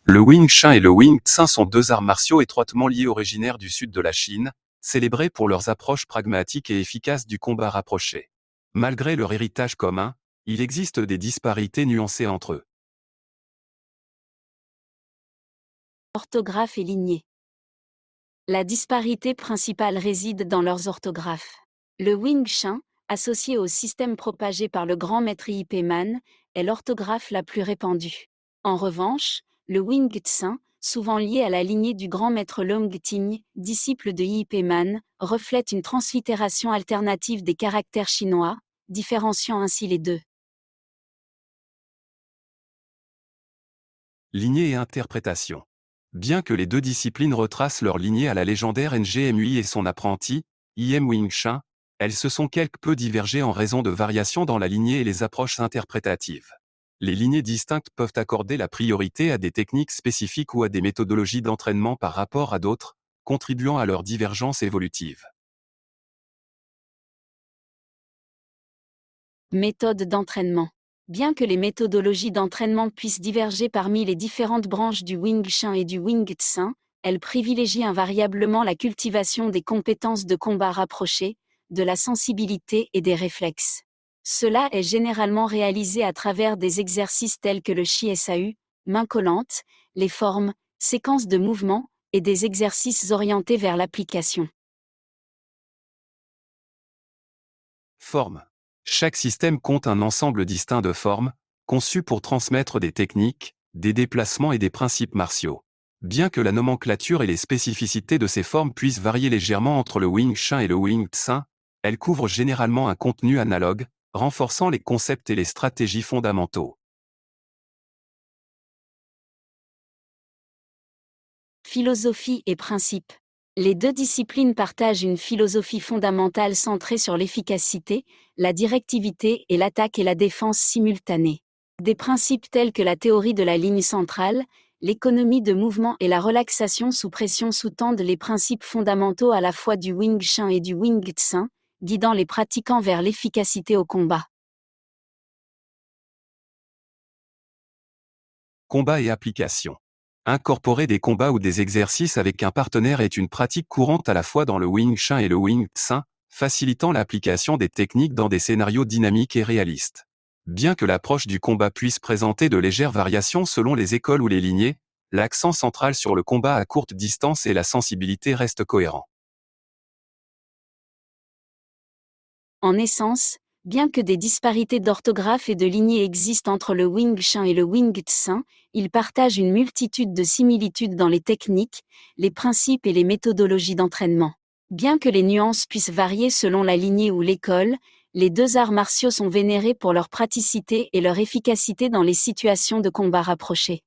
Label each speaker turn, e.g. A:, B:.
A: Le Wing Chun et le Wing Tsun sont deux arts martiaux étroitement liés originaires du sud de la Chine, célébrés pour leurs approches pragmatiques et efficaces du combat rapproché. Malgré leur héritage commun, il existe des disparités nuancées entre eux.
B: Orthographe et lignée. La disparité principale réside dans leurs orthographes. Le Wing Chun, associé au système propagé par le grand maître Yi Pe Man, est l'orthographe la plus répandue. En revanche, le Wing Tsun, souvent lié à la lignée du grand maître Long Ting, disciple de Yi Pe Man, reflète une translittération alternative des caractères chinois, différenciant ainsi les deux.
A: Lignée et interprétation. Bien que les deux disciplines retracent leur lignée à la légendaire NGMUI et son apprenti, IM Wing Chun, elles se sont quelque peu divergées en raison de variations dans la lignée et les approches interprétatives. Les lignées distinctes peuvent accorder la priorité à des techniques spécifiques ou à des méthodologies d'entraînement par rapport à d'autres, contribuant à leur divergence évolutive.
B: Méthode d'entraînement. Bien que les méthodologies d'entraînement puissent diverger parmi les différentes branches du Wing Chun et du Wing Tsun, elles privilégient invariablement la cultivation des compétences de combat rapprochées, de la sensibilité et des réflexes. Cela est généralement réalisé à travers des exercices tels que le Shi Sau, main collante, les formes, séquences de mouvements, et des exercices orientés vers l'application.
A: Forme. Chaque système compte un ensemble distinct de formes, conçues pour transmettre des techniques, des déplacements et des principes martiaux. Bien que la nomenclature et les spécificités de ces formes puissent varier légèrement entre le Wing Chun et le Wing Tsun, elles couvrent généralement un contenu analogue, renforçant les concepts et les stratégies fondamentaux.
B: Philosophie et principe. Les deux disciplines partagent une philosophie fondamentale centrée sur l'efficacité, la directivité et l'attaque et la défense simultanée. Des principes tels que la théorie de la ligne centrale, l'économie de mouvement et la relaxation sous pression sous-tendent les principes fondamentaux à la fois du Wing Chun et du Wing Tsun, guidant les pratiquants vers l'efficacité au combat.
A: Combat et application. Incorporer des combats ou des exercices avec un partenaire est une pratique courante à la fois dans le Wing Chun et le Wing Tsun, facilitant l'application des techniques dans des scénarios dynamiques et réalistes. Bien que l'approche du combat puisse présenter de légères variations selon les écoles ou les lignées, l'accent central sur le combat à courte distance et la sensibilité reste cohérent.
B: En essence, bien que des disparités d'orthographe et de lignée existent entre le Wing Chun et le Wing Tsun, ils partagent une multitude de similitudes dans les techniques, les principes et les méthodologies d'entraînement. Bien que les nuances puissent varier selon la lignée ou l'école, les deux arts martiaux sont vénérés pour leur praticité et leur efficacité dans les situations de combat rapprochés.